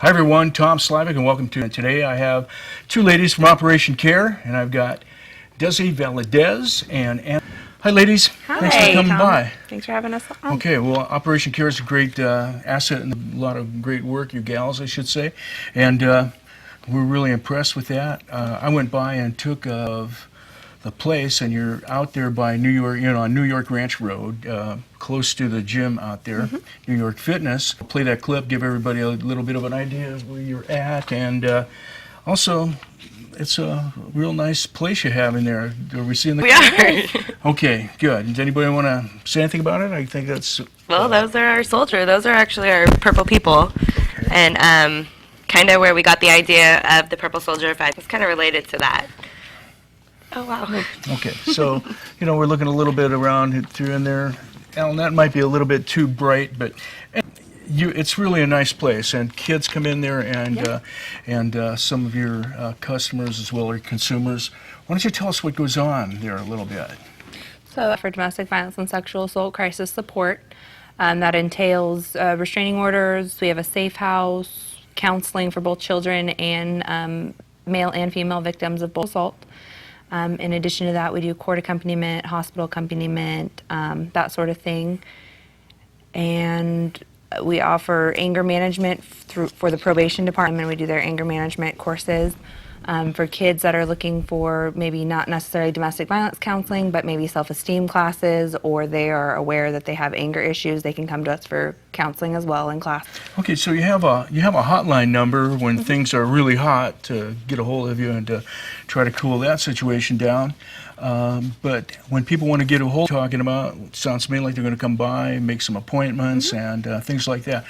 Hi everyone, Tom Slivick, and welcome to today. I have two ladies from Operation Care, and I've got Dezi, Valadez, and Anna. Hi ladies. Hi. Thanks for coming Tom. by. Thanks for having us on. Okay, well, Operation Care is a great asset and a lot of great work, you gals, I should say, and we're really impressed with that. I went by and took of the place, and you're out there by New York, on New York Ranch Road, close to the gym out there, New York Fitness. I'll play that clip, give everybody a little bit of an idea of where you're at, and also, it's a real nice place you have in there. Are we seeing the? We are. Okay, good. Does anybody want to say anything about it? I think that's. Well, those are our soldier. Those are actually our purple people, Okay. and kind of where we got the idea of the purple soldier effect. It's kind of related to that. Oh wow. Okay, so we're looking a little bit around through in there. Alan, that might be a little bit too bright, but it's really a nice place, and kids come in there, and some of your customers as well, or consumers. Why don't you tell us what goes on there a little bit? So for domestic violence and sexual assault crisis support, that entails restraining orders. We have a safe house, counseling for both children and male and female victims of both assault. In addition to that, we do court accompaniment, hospital accompaniment, that sort of thing. And we offer anger management for the probation department, and we do their anger management courses for kids that are looking for maybe not necessarily domestic violence counseling, but maybe self-esteem classes, or they are aware that they have anger issues. They can come to us for counseling as well in class. Okay, so you have a hotline number when things are really hot to get a hold of you and to try to cool that situation down. But when people want to get a hold, talking about, it sounds to me like they're going to come by, make some appointments, and things like that.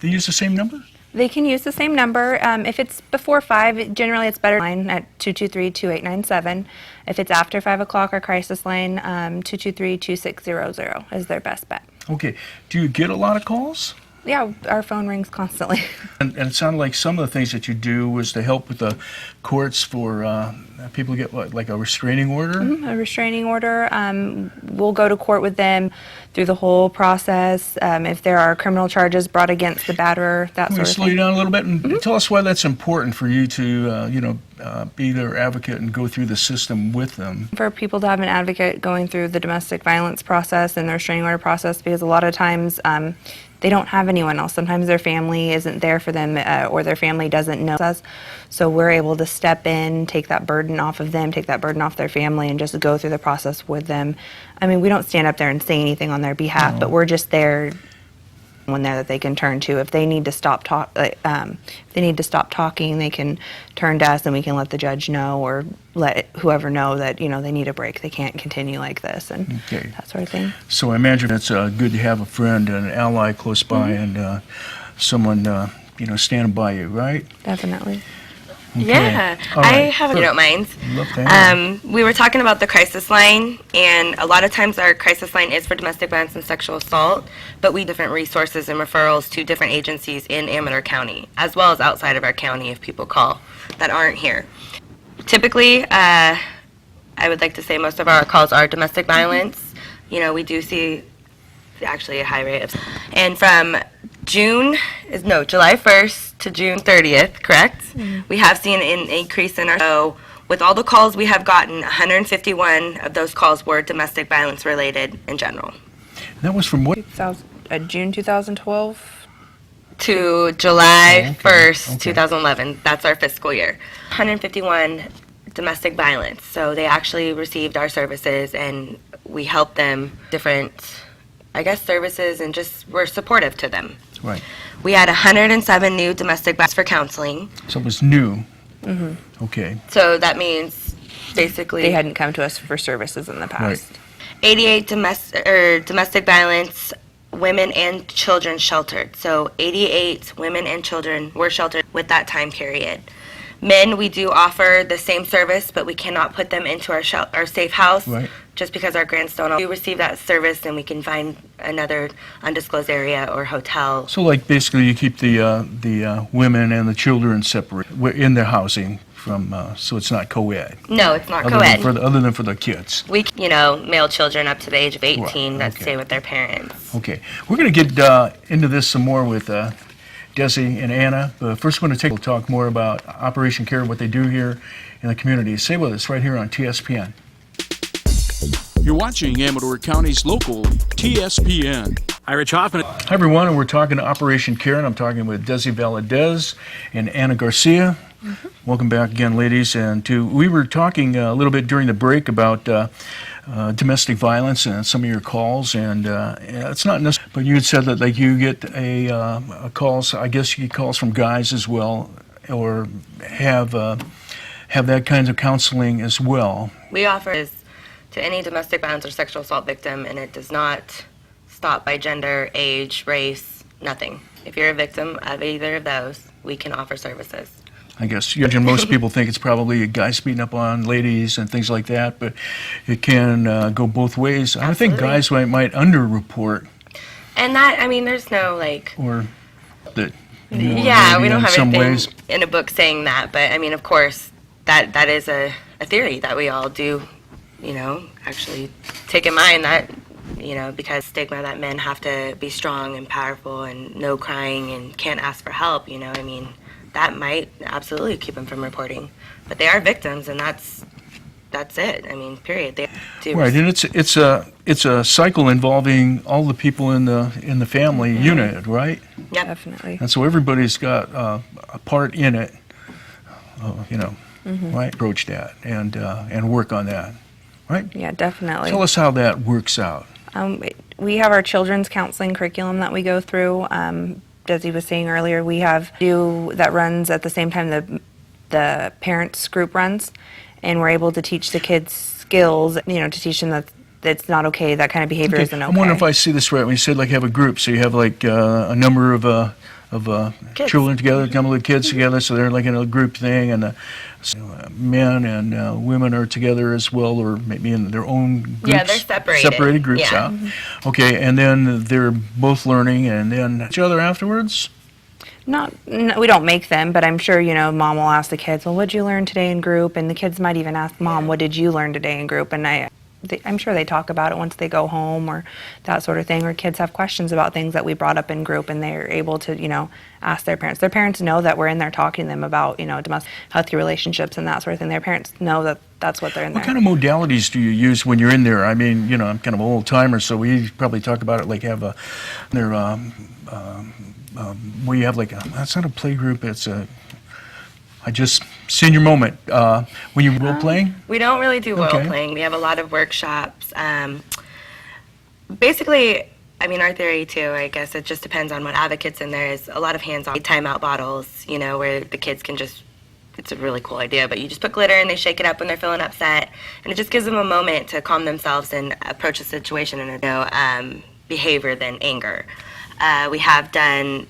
They use the same number? They can use the same number. If it's before 5, generally it's better line at 223-2897. If it's after 5 o'clock, our crisis line, 223-2600 is their best bet. Okay. Do you get a lot of calls? Yeah, our phone rings constantly. And it sounded like some of the things that you do was to help with the courts for people to get like a restraining order? A restraining order. We'll go to court with them through the whole process. If there are criminal charges brought against the batterer, that sort of thing. Slow you down a little bit and tell us why that's important for you to, be their advocate and go through the system with them. For people to have an advocate going through the domestic violence process and the restraining order process, because a lot of times they don't have anyone else. Sometimes their family isn't there for them, or their family doesn't know us. So we're able to step in, take that burden off of them, take that burden off their family, and just go through the process with them. I mean, we don't stand up there and say anything on their behalf, but we're just there when there that they can turn to. If they need to stop talking, they can turn to us, and we can let the judge know, or let whoever know that they need a break. They can't continue like this, and that sort of thing. So I imagine it's good to have a friend and an ally close by, and someone standing by you, right? Definitely. Okay. Yeah, All right. I have. If you don't mind. Love that. We were talking about the crisis line, and a lot of times our crisis line is for domestic violence and sexual assault, but we have different resources and referrals to different agencies in Amador County, as well as outside of our county if people call that aren't here. Typically, I would like to say most of our calls are domestic violence. We do see actually a high rate of, and from July 1st to June 30th, correct? We have seen an increase in our, so with all the calls we have gotten, 151 of those calls were domestic violence related in general. That was from what? June 2012 to July 1st, 2011. That's our fiscal year. 151 domestic violence. So they actually received our services, and we helped them different, services, and just were supportive to them. Right. We had 107 new domestic violence for counseling. So it was new. Okay. So that means basically they hadn't come to us for services in the past. Right. 88 domestic violence women and children sheltered. So 88 women and children were sheltered with that time period. Men, we do offer the same service, but we cannot put them into our safe house, just because our grants don't. We receive that service, and we can find another undisclosed area or hotel. So, like, basically, you keep the women and the children separate in their housing from, so it's not co-ed. No, it's not co-ed. Other than for the kids. We, male children up to the age of 18 that stay with their parents. Okay, we're going to get into this some more with Dezi and Anna. First, we're going to talk more about Operation Care, what they do here in the community. Stay with us right here on TSPN. You're watching Amador County's local TSPN. Hi, Rich Hoffman. Hi, everyone, and we're talking Operation Care, and I'm talking with Dezi Valadez and Anna Garcia. Welcome back again, ladies. And we were talking a little bit during the break about domestic violence and some of your calls, and it's not necessary, but you had said that like you get a calls. I guess you get calls from guys as well, or have that kind of counseling as well. We offer this to any domestic violence or sexual assault victim, and it does not stop by gender, age, race, nothing. If you're a victim of either of those, we can offer services. I guess most people think it's probably guys beating up on ladies and things like that, but it can go both ways. Absolutely. I think guys might underreport. And that, I mean, there's no like... Or that... Yeah, we don't have some anything ways. in a book saying that, but I mean, of course, that is a theory that we all do, actually take in mind that, because stigma that men have to be strong and powerful and no crying and can't ask for help, that might absolutely keep them from reporting. But they are victims, and that's it. I mean, period. They do. Right, and it's a cycle involving all the people in the family unit, right? Yep. Definitely. And so everybody's got a part in it, right? Approach that and work on that, right? Yeah, definitely. Tell us how that works out. We have our children's counseling curriculum that we go through. Dezi was saying earlier, we have that runs at the same time the parents group runs, and we're able to teach the kids skills, to teach them that it's not okay, that kind of behavior isn't okay. I'm wondering if I see this right when you said like have a group, so you have like a number of children together, a number of kids together, so they're like in a group thing, and men and women are together as well, or maybe in their own groups. Yeah, they're separated. Separated groups, Yeah. Okay, and then they're both learning, and then each other afterwards? No, we don't make them, but I'm sure, mom will ask the kids, well, what'd you learn today in group? And the kids might even ask, Mom, what did you learn today in group? And I'm sure they talk about it once they go home or that sort of thing, or kids have questions about things that we brought up in group, and they're able to, ask their parents. Their parents know that we're in there talking to them about, domestic healthy relationships and that sort of thing. Their parents know that that's what they're in there. What kind of modalities do you use when you're in there? I mean, I'm kind of an old timer, so we probably talk about it like have where you have like that's not a play group, it's I just senior moment. When you're role playing? We don't really do role Okay. playing. We have a lot of workshops. Basically, I mean, our theory too, I guess it just depends on what advocates in there is a lot of hands-on timeout bottles, where the kids can just, it's a really cool idea, but you just put glitter and they shake it up when they're feeling upset, and it just gives them a moment to calm themselves and approach the situation in a behavior than anger. We have done,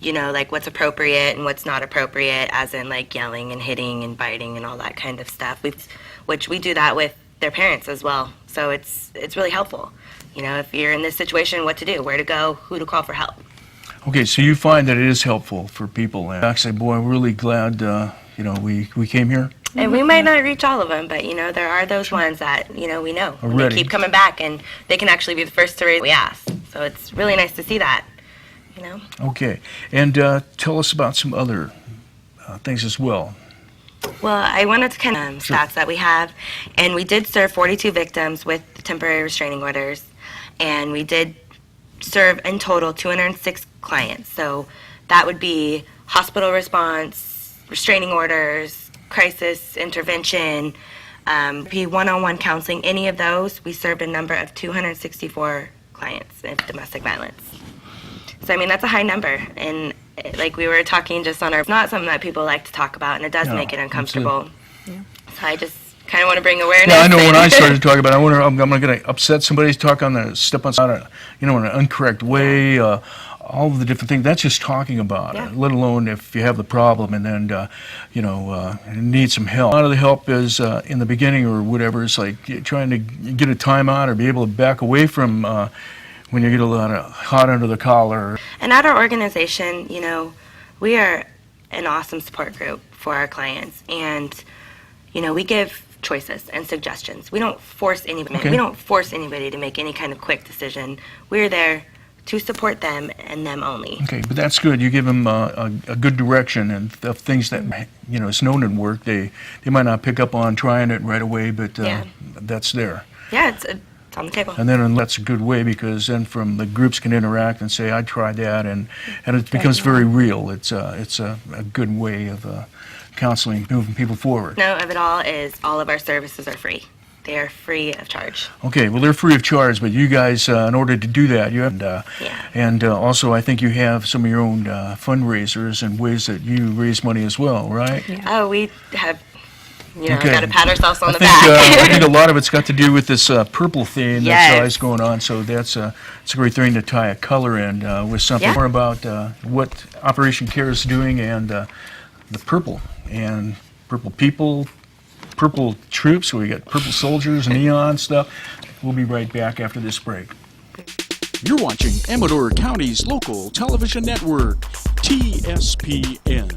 like what's appropriate and what's not appropriate, as in like yelling and hitting and biting and all that kind of stuff. Which we do that with their parents as well. So it's really helpful. If you're in this situation, what to do, where to go, who to call for help. Okay, so you find that it is helpful for people. And I say, boy, I'm really glad, we came here. And we might not reach all of them, but there are those ones that we know. And they Already. keep coming back, and they can actually be the first to raise we ask. So it's really nice to see that. Okay, and tell us about some other things as well. Well, I wanted to kind of Sure. stats that we have, and we did serve 42 victims with temporary restraining orders, and we did serve in total 206 clients. So that would be hospital response, restraining orders, crisis intervention, one-on-one counseling. Any of those, we served a number of 264 clients in domestic violence. So I mean, that's a high number, and like we were talking just on our, it's not something that people like to talk about, and it does No, make it uncomfortable. Yeah. So I just kind of want to bring awareness. Yeah, I know when and- I started talking about it, I wonder I'm going to upset somebody, talk on the step on in an incorrect way, all of the different things. That's just talking about Yeah. it, let alone if you have the problem and then, need some help. A lot of the help is in the beginning or whatever. It's like trying to get a timeout or be able to back away from when you get a lot of hot under the collar. And at our organization, we are an awesome support group for our clients, and we give choices and suggestions. We don't force anybody. Okay. We don't force anybody to make any kind of quick decision. We're there to support them and them only. Okay, but that's good. You give them a good direction, and the things that is known in work, they might not pick up on trying it right away, but Yeah. that's there. Yeah, it's on the table. And then that's a good way, because then from the groups can interact and say, I tried that, and it becomes very real. It's a good way of counseling, moving people forward. Note of it all is all of our services are free. They are free of charge. Okay, well, they're free of charge, but you guys, in order to do that, you have, Yeah. and also I think you have some of your own fundraisers and ways that you raise money as well, right? Yeah. Oh, we have, Okay. got to pat ourselves on I the think, back. I think a lot of it's got to do with this purple theme that's Yes. always going on, so it's a great thing to tie a color in with something Yeah. more about what Operation CARE is doing, and the purple people, purple troops. We got purple soldiers, neon stuff. We'll be right back after this break. You're watching Amador County's local television network, TSPN.